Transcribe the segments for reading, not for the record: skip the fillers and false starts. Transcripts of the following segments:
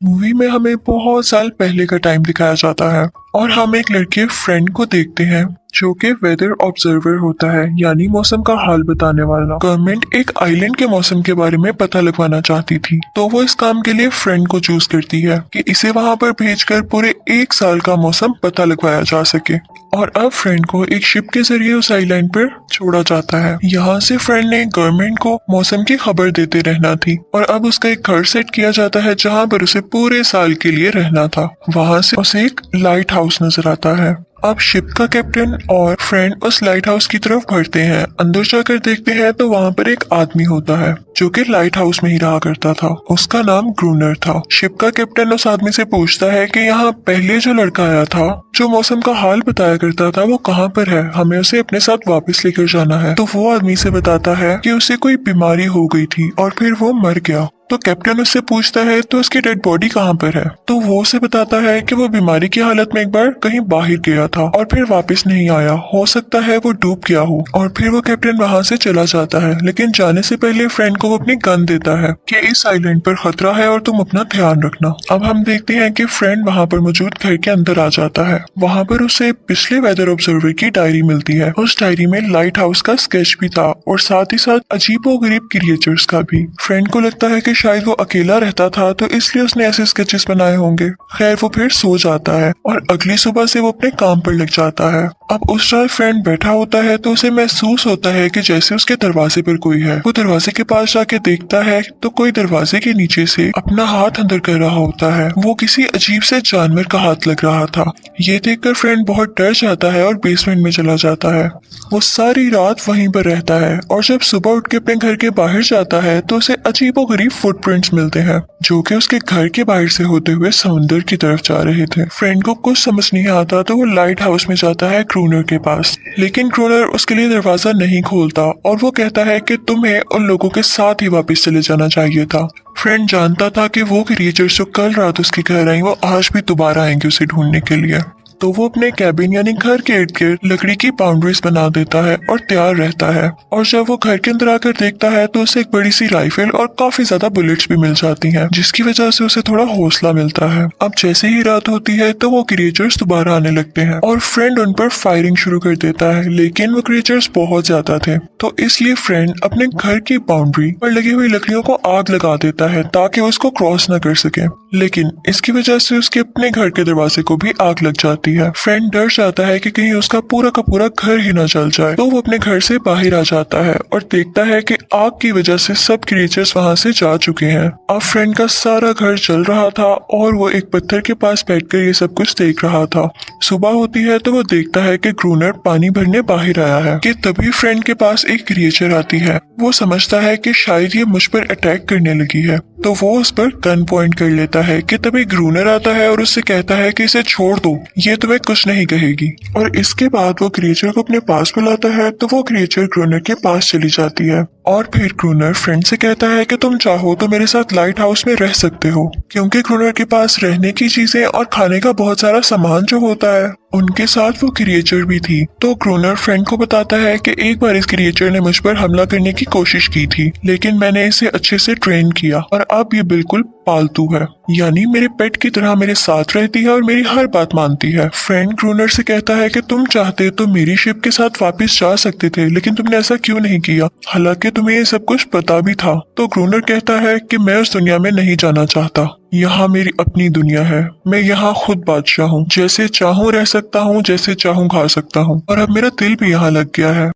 Movie में हमें बहुत साल पहले का टाइम दिखाया जाता है और हम एक लड़के फ्रेंड को देखते हैं जो कि वेदर ऑब्जर्वर होता है, यानी मौसम का हाल बताने वाला। गवर्नमेंट एक आइलैंड के मौसम के बारे में पता लगवाना चाहती थी, तो वो इस काम के लिए फ्रेंड को चूज करती है कि इसे वहां पर भेजकर पूरे एक साल का मौसम पता लगवाया जा सके। और अब फ्रेंड को एक शिप के जरिए उस आइलैंड पर छोड़ा जाता है। यहाँ से फ्रेंड ने गवर्नमेंट को मौसम की खबर देते रहना थी और अब उसका एक घर सेट किया जाता है जहाँ पर उसे पूरे साल के लिए रहना था। वहाँ से उसे एक लाइट हाउस नजर आता है। अब शिप का कैप्टन और फ्रेंड उस लाइट हाउस की तरफ बढ़ते हैं। अंदर जाकर देखते हैं तो वहाँ पर एक आदमी होता है जो कि लाइट हाउस में ही रहा करता था। उसका नाम ग्रूनर था। शिप का कैप्टन उस आदमी से पूछता है कि यहाँ पहले जो लड़का आया था जो मौसम का हाल बताया करता था वो कहाँ पर है, हमें उसे अपने साथ वापस लेकर जाना है। तो वो आदमी से बताता है कि उसे कोई बीमारी हो गई थी और फिर वो मर गया। तो कैप्टन उससे पूछता है तो उसकी डेड बॉडी कहाँ पर है। तो वो उसे बताता है कि वो बीमारी की हालत में एक बार कहीं बाहर गया था और फिर वापस नहीं आया, हो सकता है वो डूब गया हो। और फिर वो कैप्टन वहां से चला जाता है, लेकिन जाने से पहले फ्रेंड को वो अपनी गन देता है कि इस आइलैंड पर खतरा है और तुम अपना ध्यान रखना। अब हम देखते हैं कि फ्रेंड वहां पर मौजूद घर के अंदर आ जाता है। वहां पर उसे पिछले वेदर ऑब्जर्वर की डायरी मिलती है। उस डायरी में लाइट हाउस का स्केच भी था और साथ ही साथ अजीबोगरीब क्रिएचर्स का भी। फ्रेंड को लगता है कि शायद वो अकेला रहता था तो इसलिए उसने ऐसे स्केचेस बनाए होंगे। खैर वो फिर सो जाता है और अगली सुबह से वो अपने काम पर लग जाता है। अब उस रात फ्रेंड बैठा होता है तो उसे महसूस होता है कि जैसे उसके दरवाजे पर कोई है। वो दरवाजे के पास जाके देखता है तो कोई दरवाजे के नीचे से अपना हाथ अंदर कर रहा होता है। वो किसी अजीब से जानवर का हाथ लग रहा था। ये देखकर फ्रेंड बहुत डर जाता है और बेसमेंट में चला जाता है। वो सारी रात वहीं पर रहता है और जब सुबह उठ के अपने घर के बाहर जाता है तो उसे अजीबोगरीब फुटप्रिंट्स मिलते हैं जो कि उसके घर के बाहर से होते हुए समुद्र की तरफ जा रहे थे। फ्रेंड को कुछ समझ नहीं आता तो वो लाइट हाउस में जाता है क्रूनर के पास, लेकिन क्रूनर उसके लिए दरवाजा नहीं खोलता और वो कहता है कि तुम्हें उन लोगों के साथ ही वापस चले जाना चाहिए था। फ्रेंड जानता था कि वो क्रिएचर्स जो कल रात उसके घर आई वो आज भी दोबारा आएंगे उसे ढूंढने के लिए। तो वो अपने कैबिन यानी घर के इर्द गिर्द लकड़ी की बाउंड्रीज बना देता है और तैयार रहता है। और जब वो घर के अंदर आकर देखता है तो उसे एक बड़ी सी राइफल और काफी ज्यादा बुलेट्स भी मिल जाती हैं, जिसकी वजह से उसे थोड़ा हौसला मिलता है। अब जैसे ही रात होती है तो वो क्रिएचर्स दोबारा आने लगते हैं और फ्रेंड उन पर फायरिंग शुरू कर देता है, लेकिन वो क्रिएचर्स बहुत ज्यादा थे तो इसलिए फ्रेंड अपने घर की बाउंड्री पर लगी हुई लकड़ियों को आग लगा देता है ताकि वो उसको क्रॉस न कर सके, लेकिन इसकी वजह से उसके अपने घर के दरवाजे को भी आग लग जाती है। फ्रेंड डर जाता है कि कहीं उसका पूरा का पूरा घर ही न जल जाए, तो वो अपने घर से बाहर आ जाता है और देखता है कि आग की वजह से सब क्रिएचर्स वहां से जा चुके हैं। अब फ्रेंड का सारा घर जल रहा था और वो एक पत्थर के पास बैठकर ये सब कुछ देख रहा था। सुबह होती है तो वो देखता है कि ग्रूनर पानी भरने बाहर आया है कि तभी फ्रेंड के पास एक क्रिएचर आती है। वो समझता है कि शायद ये मुझ पर अटैक करने लगी है, तो वो उस पर गन पॉइंट कर लेता है कि तभी ग्रूनर आता है और उससे कहता है कि इसे छोड़ दो, ये तुम्हें कुछ नहीं कहेगी। और इसके बाद वो क्रिएचर को अपने पास बुलाता है तो वो क्रिएचर ग्रूनर के पास चली जाती है और फिर ग्रूनर फ्रेंड से कहता है कि तुम चाहो तो मेरे साथ लाइट हाउस में रह सकते हो, क्योंकि ग्रूनर के पास रहने की चीजें और खाने का बहुत सारा सामान जो होता है उनके साथ वो क्रिएचर भी थी। तो ग्रूनर फ्रेंड को बताता है कि एक बार इस क्रिएचर ने मुझ पर हमला करने की कोशिश की थी, लेकिन मैंने इसे अच्छे से ट्रेन किया और अब ये बिल्कुल पालतू है, यानी मेरे पेट की तरह मेरे साथ रहती है और मेरी हर बात मानती है। फ्रेंड ग्रूनर से कहता है कि तुम चाहते तो मेरी शिप के साथ वापस जा सकते थे, लेकिन तुमने ऐसा क्यों नहीं किया, हालांकि तुम्हें ये सब कुछ पता भी था। तो ग्रूनर कहता है कि मैं उस दुनिया में नहीं जाना चाहता, यहाँ मेरी अपनी दुनिया है, मैं यहाँ खुद बादशाह हूँ, जैसे चाहूँ रह सकता हूँ, जैसे चाहूँ खा सकता हूँ, और अब मेरा दिल भी यहाँ लग गया है।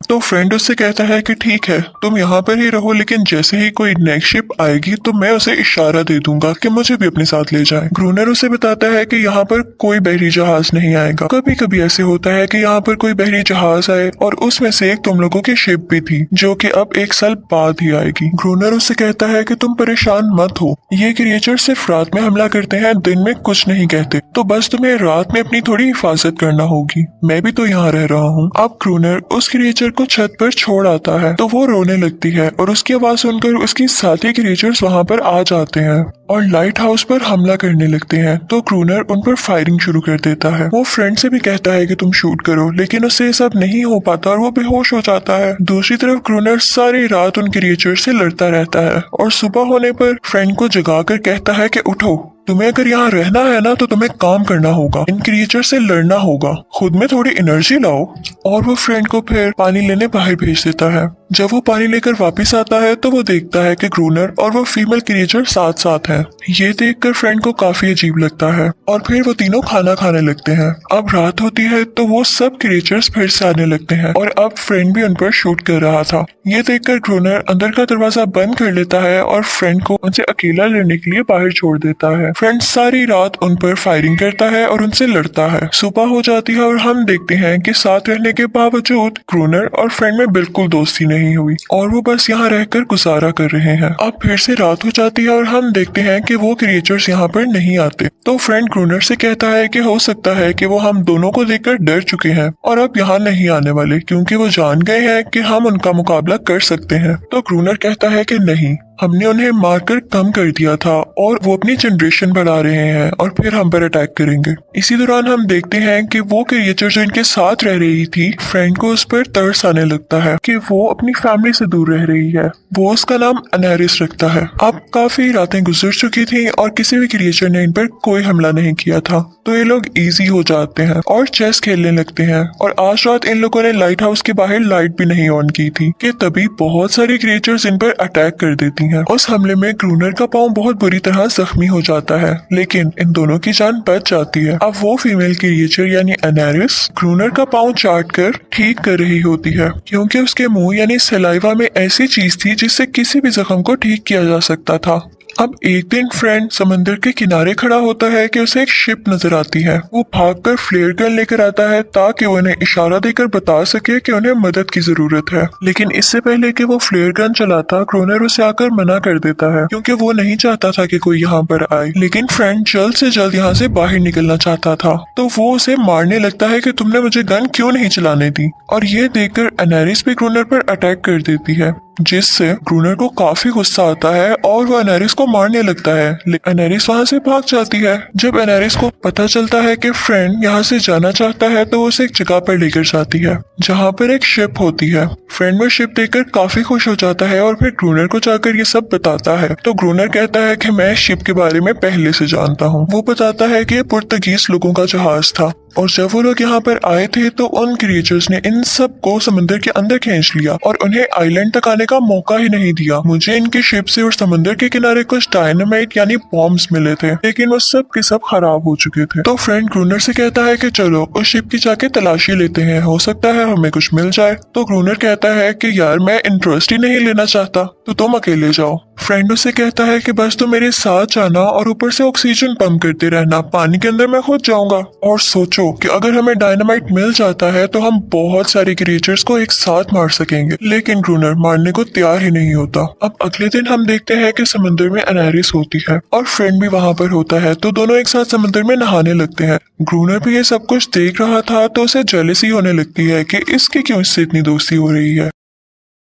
तो फ्रेंड उससे कहता है कि ठीक है तुम यहाँ पर ही रहो, लेकिन जैसे ही कोई नेक्स्ट शिप आएगी तो मैं उसे इशारा दे दूंगा कि मुझे भी अपने साथ ले जाए। ग्रूनर उसे बताता है कि यहाँ पर कोई बहरी जहाज नहीं आएगा। कभी कभी ऐसे होता है कि यहाँ पर कोई बहरी जहाज आए और उसमें से एक तुम लोगों की शिप भी थी जो कि अब एक साल बाद ही आएगी। ग्रूनर उससे कहता है कि तुम परेशान मत हो, ये क्रिएचर सिर्फ रात में हमला करते हैं, दिन में कुछ नहीं कहते, तो बस तुम्हें रात में अपनी थोड़ी हिफाजत करना होगी, मैं भी तो यहाँ रह रहा हूँ। अब ग्रूनर उस क्रिएचर को छत पर छोड़ आता है तो वो रोने लगती है और उसकी आवाज सुनकर उसकी साथी क्रिएचर्स वहाँ पर आ जाते हैं और लाइट हाउस पर हमला करने लगते हैं। तो क्रूनर उन पर फायरिंग शुरू कर देता है। वो फ्रेंड से भी कहता है कि तुम शूट करो, लेकिन उससे ये सब नहीं हो पाता और वो बेहोश हो जाता है। दूसरी तरफ क्रूनर सारी रात उन क्रिएचर से लड़ता रहता है और सुबह होने पर फ्रेंड को जगाकर कहता है कि उठो, तुम्हें अगर यहाँ रहना है ना तो तुम्हें काम करना होगा, इन क्रिएचर से लड़ना होगा, खुद में थोड़ी एनर्जी लाओ। और वो फ्रेंड को फिर पानी लेने बाहर भेज देता है। जब वो पानी लेकर वापस आता है तो वो देखता है कि क्रूनर और वो फीमेल क्रिएचर साथ साथ हैं। ये देखकर फ्रेंड को काफी अजीब लगता है और फिर वो तीनों खाना खाने लगते हैं। अब रात होती है तो वो सब क्रिएचर्स फिर से आने लगते हैं और अब फ्रेंड भी उन पर शूट कर रहा था। ये देखकर क्रूनर अंदर का दरवाजा बंद कर लेता है और फ्रेंड को उनसे अकेला लड़ने के लिए बाहर छोड़ देता है। फ्रेंड सारी रात उन पर फायरिंग करता है और उनसे लड़ता है। सुबह हो जाती है और हम देखते हैं कि साथ रहने के बावजूद क्रूनर और फ्रेंड में बिल्कुल दोस्ती नहीं हुई और वो बस यहाँ रहकर गुजारा कर रहे हैं। अब फिर से रात हो जाती है और हम देखते हैं कि वो क्रिएचर्स यहाँ पर नहीं आते। तो फ्रेंड क्रूनर से कहता है कि हो सकता है कि वो हम दोनों को देखकर डर चुके हैं और अब यहाँ नहीं आने वाले, क्योंकि वो जान गए हैं कि हम उनका मुकाबला कर सकते हैं। तो क्रूनर कहता है कि नहीं, हमने उन्हें मारकर कम कर दिया था और वो अपनी जनरेशन बढ़ा रहे हैं और फिर हम पर अटैक करेंगे। इसी दौरान हम देखते हैं कि वो क्रिएचर जो इनके साथ रह रही थी, फ्रेंड को उस पर तरस आने लगता है कि वो अपनी फैमिली से दूर रह रही है। वो उसका नाम अनेरिस रखता है। अब काफी रातें गुजर चुकी थी और किसी भी क्रिएचर ने इन पर कोई हमला नहीं किया था, तो ये लोग इजी हो जाते हैं और चेस खेलने लगते हैं। और आज रात इन लोगों ने लाइट हाउस के बाहर लाइट भी नहीं ऑन की थी कि तभी बहुत सारी क्रिएचर्स इन पर अटैक कर देती हैं। उस हमले में क्रूनर का पाँव बहुत बुरी तरह जख्मी हो जाता है, लेकिन इन दोनों की जान बच जाती है। अब वो फीमेल क्रिएचर यानी अनेरिस क्रूनर का पाँव चाट कर ठीक कर रही होती है, क्योंकि उसके मुंह यानी सलाइवा में ऐसी चीज थी जिससे किसी भी जख्म को ठीक किया जा सकता था। अब एक दिन फ्रेंड समंदर के किनारे खड़ा होता है कि उसे एक शिप नजर आती है। वो भागकर फ्लेयर गन लेकर आता है ताकि वो उन्हें इशारा देकर बता सके कि उन्हें मदद की जरूरत है। लेकिन इससे पहले कि वो फ्लेयर गन चलाता, क्रोनर उसे आकर मना कर देता है, क्योंकि वो नहीं चाहता था कि कोई यहाँ पर आए। लेकिन फ्रेंड जल्द से जल्द यहाँ से बाहर निकलना चाहता था, तो वो उसे मारने लगता है कि तुमने मुझे गन क्यों नहीं चलाने दी। और ये देखकर अनेरिस भी क्रोनर पर अटैक कर देती है, जिससे क्रूनर को काफी गुस्सा आता है और वो अनेरिस को मारने लगता है। लेकिन अनेरिस वहाँ से भाग जाती है। जब अनेरिस को पता चलता है कि फ्रेंड यहाँ से जाना चाहता है, तो वो उसे एक जगह पर लेकर जाती है जहाँ पर एक शिप होती है। फ्रेंड वो शिप देखकर काफी खुश हो जाता है और फिर क्रूनर को जाकर ये सब बताता है। तो क्रूनर कहता है कि मैं शिप के बारे में पहले से जानता हूँ। वो बताता है कि ये पुर्तगीज लोगों का जहाज था और जब वो लोग यहाँ पर आए थे तो उन क्रिएचर्स ने इन सब को समंदर के अंदर खींच लिया और उन्हें आइलैंड तक आने का मौका ही नहीं दिया। मुझे इनके शिप से और समंदर के किनारे कुछ डायनामाइट यानी बॉम्ब्स मिले थे, लेकिन वो सब के सब खराब हो चुके थे। तो फ्रेंड क्रूनर से कहता है कि चलो उस शिप की जाके तलाशी लेते हैं, हो सकता है हमें कुछ मिल जाए। तो क्रूनर कहता है कि यार मैं इंटरेस्ट ही नहीं लेना चाहता, तो तुम अकेले जाओ। फ्रेंड उससे कहता है कि बस तुम मेरे साथ जाना और ऊपर से ऑक्सीजन पंप करते रहना, पानी के अंदर मैं खुद जाऊंगा। और सोचो कि अगर हमें डायनामाइट मिल जाता है तो हम बहुत सारे क्रिएचर्स को एक साथ मार सकेंगे। लेकिन क्रूनर मारने को तैयार ही नहीं होता। अब अगले दिन हम देखते हैं कि समंदर में अनेरिस होती है और फ्रेंड भी वहाँ पर होता है, तो दोनों एक साथ समंदर में नहाने लगते हैं। क्रूनर भी ये सब कुछ देख रहा था तो उसे जेलसी होने लगती है कि इसकी क्यों इससे इतनी दोस्ती हो रही है।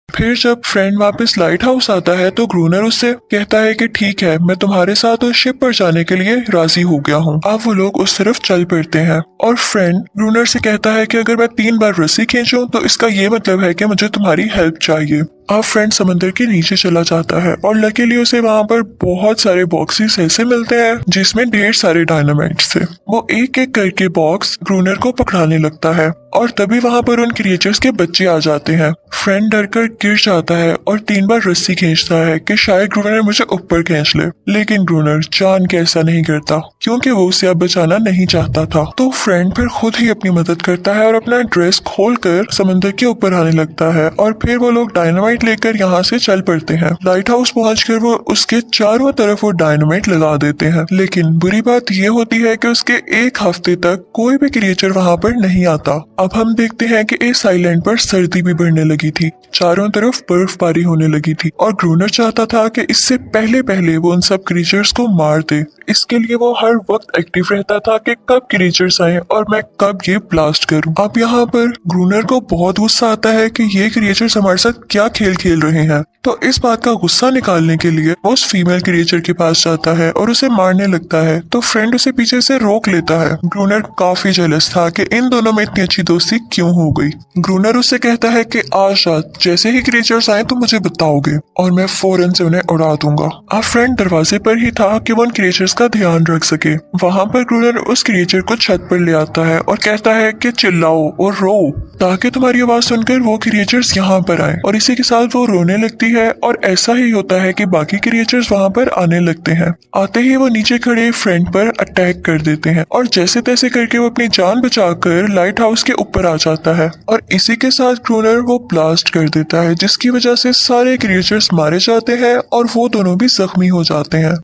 फिर जब फ्रेंड वापस लाइट हाउस आता है तो क्रूनर उससे कहता है कि ठीक है, मैं तुम्हारे साथ उस शिप पर जाने के लिए राजी हो गया हूँ। अब वो लोग उस तरफ चल पड़ते हैं और फ्रेंड क्रूनर से कहता है कि अगर मैं 3 बार रस्सी खींचूं तो इसका ये मतलब है कि मुझे तुम्हारी हेल्प चाहिए। अब फ्रेंड समंदर के नीचे चला जाता है और लकीली उसे वहाँ पर बहुत सारे बॉक्सेस ऐसे मिलते हैं जिसमें ढेर सारे डायनामाइट्स थे। वो एक एक करके बॉक्स क्रूनर को पकड़ाने लगता है और तभी वहाँ पर उन क्रिएचर्स के बच्चे आ जाते हैं। फ्रेंड डरकर गिर जाता है और 3 बार रस्सी खींचता है कि शायद क्रूनर मुझे ऊपर खींच ले, लेकिन क्रूनर जान के ऐसा नहीं करता क्योंकि वो उसे अब बचाना नहीं चाहता था। तो फ्रेंड फिर खुद ही अपनी मदद करता है और अपना ड्रेस खोलकर समंदर के ऊपर आने लगता है और फिर वो लोग डायनामाइट डायनामाइट लेकर यहाँ से चल पड़ते हैं। लाइट हाउस पहुंचकर वो उसके चारों तरफ वो डायनामाइट लगा देते हैं, लेकिन बुरी बात ये होती है कि उसके एक हफ्ते तक कोई भी क्रिएचर वहाँ पर नहीं आता। अब हम देखते हैं कि इस आइलैंड पर सर्दी भी बढ़ने लगी थी, चारों तरफ बर्फबारी होने लगी थी और ग्रूनर चाहता था कि इससे पहले पहले वो उन सब क्रिएचर्स को मार दे। इसके लिए वो हर वक्त एक्टिव रहता था कि कब क्रिएचर्स आए और मैं कब ये ब्लास्ट करूं। अब यहाँ पर ग्रूनर को बहुत गुस्सा आता है कि ये क्रिएचर्स हमारे साथ क्या खेल खेल रहे हैं, तो इस बात का गुस्सा निकालने के लिए वो उस फीमेल क्रिएचर के पास जाता है और उसे मारने लगता है, तो फ्रेंड उसे पीछे से रोक लेता है। ग्रूनर काफी जेलस था कि इन दोनों में इतनी अच्छी दोस्ती क्यों हो गई। ग्रूनर उससे कहता है कि आज रात जैसे ही क्रिएचर्स आए तो मुझे बताओगे और मैं फौरन से उन्हें उड़ा दूंगा। अब फ्रेंड दरवाजे पर ही था कि वो उन क्रिएचर्स का ध्यान रख सके। वहाँ पर ग्रूनर उस क्रिएचर को छत पर ले आता है और कहता है कि चिल्लाओ और रो ताकि तुम्हारी आवाज सुनकर वो क्रिएचर्स यहाँ पर आए, और इसी के साथ वो रोने लगती है और ऐसा ही होता है कि बाकी क्रिएचर्स वहाँ पर आने लगते हैं। आते ही वो नीचे खड़े फ्रेंड पर अटैक कर देते हैं और जैसे तैसे करके वो अपनी जान बचाकर लाइट हाउस के ऊपर आ जाता है और इसी के साथ ग्रूनर वो ब्लास्ट कर देता है, जिसकी वजह से सारे क्रिएचर्स मारे जाते हैं और वो दोनों भी जख्मी हो जाते हैं।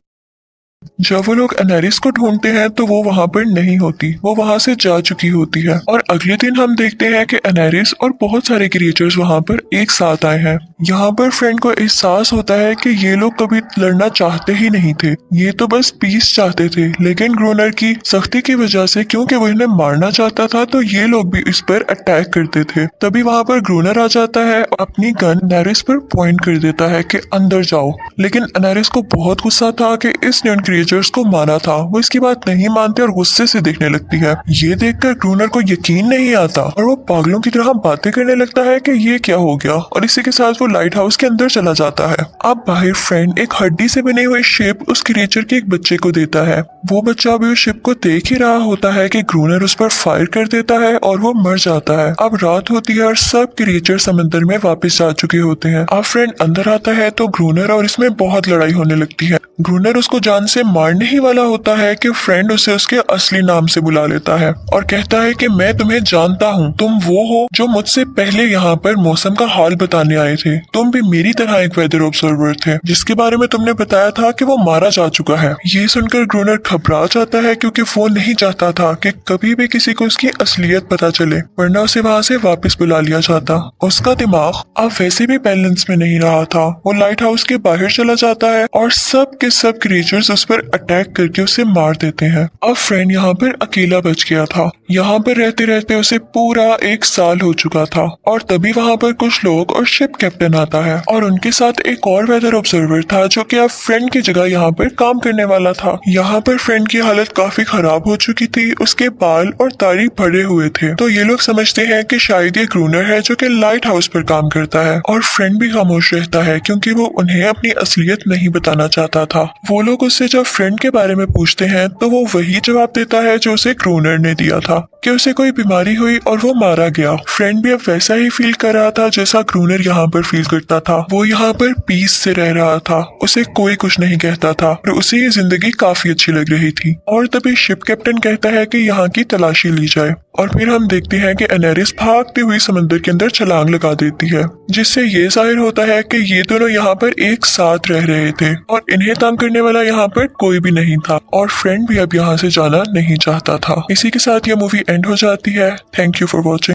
जब वो लोग एनेरिस को ढूंढते हैं तो वो वहाँ पर नहीं होती, वो वहाँ से जा चुकी होती है और अगले दिन हम देखते हैं कि एनेरिस और बहुत सारे क्रिएचर्स वहाँ पर एक साथ आए हैं। यहाँ पर फ्रेंड को एहसास होता है कि ये लोग कभी लड़ना चाहते ही नहीं थे, ये तो बस पीस चाहते थे, लेकिन ग्रोनर की सख्ती की वजह से क्योंकि वो इन्हें मारना चाहता था तो ये लोग भी इस पर अटैक करते थे। तभी वहाँ पर ग्रोनर आ जाता है, अपनी गन एनेरिस पर पॉइंट कर देता है कि अंदर जाओ, लेकिन एनेरिस को बहुत गुस्सा था कि इसने उन क्रिएचर्स को मारा था। वो इसकी बात नहीं मानते और गुस्से से देखने लगती है। ये देखकर ग्रूनर को यकीन नहीं आता और वो पागलों की तरह बातें करने लगता है कि ये क्या हो गया, और इसी के साथ वो लाइट हाउस के अंदर चला जाता है। अब बाहर फ्रेंड एक हड्डी से बनी हुई शिप उस क्रिएचर के एक बच्चे को देता है। वो बच्चा भी उस शिप को देख ही रहा होता है कि ग्रूनर उस पर फायर कर देता है और वो मर जाता है। अब रात होती है और सब क्रिएचर समंदर में वापस जा चुके होते हैं। अब फ्रेंड अंदर आता है तो ग्रूनर और इसमें बहुत लड़ाई होने लगती है। ग्रूनर उसको जान से मारने ही वाला होता है कि फ्रेंड उसे उसके असली नाम से बुला लेता है और कहता है कि मैं तुम्हें जानता हूँ, तुम वो हो जो मुझसे पहले यहाँ पर मौसम का हाल बताने आए थे। तुम भी मेरी तरह एक वेदर ऑब्जर्वर थे जिसके बारे में तुमने बताया था कि वो मारा जा चुका है। ये सुनकर ग्रूनर घबरा जाता है क्योंकि वो नहीं चाहता था कि कभी भी किसी को उसकी असलियत पता चले, वरना उसे वहाँ से वापस बुला लिया जाता। उसका दिमाग अब वैसे भी बैलेंस में नहीं रहा था। वो लाइट हाउस के बाहर चला जाता है और सब के सब क्रिएचर्स उस पर अटैक करके उसे मार देते हैं। अब फ्रेंड यहाँ पर अकेला बच गया था। यहाँ पर रहते रहते उसे पूरा 1 साल हो चुका था और तभी वहाँ पर कुछ लोग और शिप कैप्टन आता है और उनके साथ एक और वेदर ऑब्जर्वर था जो कि अब फ्रेंड की जगह यहाँ पर काम करने वाला था। यहाँ पर फ्रेंड की हालत काफी खराब हो चुकी थी, उसके बाल और दाढ़ी भरे हुए थे, तो ये लोग समझते हैं कि शायद ये ग्रूनर है जो कि लाइट हाउस पर काम करता है। और फ्रेंड भी खामोश रहता है क्योंकि वो उन्हें अपनी असलियत नहीं बताना चाहता था। वो लोग उससे जब फ्रेंड के बारे में पूछते हैं तो वो वही जवाब देता है जो उसे ग्रूनर ने दिया था कि उसे कोई बीमारी हुई और वो मारा गया। फ्रेंड भी अब वैसा ही फील कर रहा था जैसा ग्रूनर यहाँ पर फील करता था। वो यहाँ पर पीस से रह रहा था, उसे कोई कुछ नहीं कहता था और उसे ये जिंदगी काफी अच्छी लग रही थी। और तभी शिप कैप्टन कहता है कि यहाँ की तलाशी ली जाए और फिर हम देखते हैं कि एनेरिस भागती हुई समंदर के अंदर छलांग लगा देती है, जिससे ये जाहिर होता है कि ये दोनों यहाँ पर एक साथ रह रहे थे और इन्हें तंग करने वाला यहाँ पर कोई भी नहीं था और फ्रेंड भी अब यहाँ से जाना नहीं चाहता था। इसी के साथ ये मूवी एंड हो जाती है। Thank you for watching.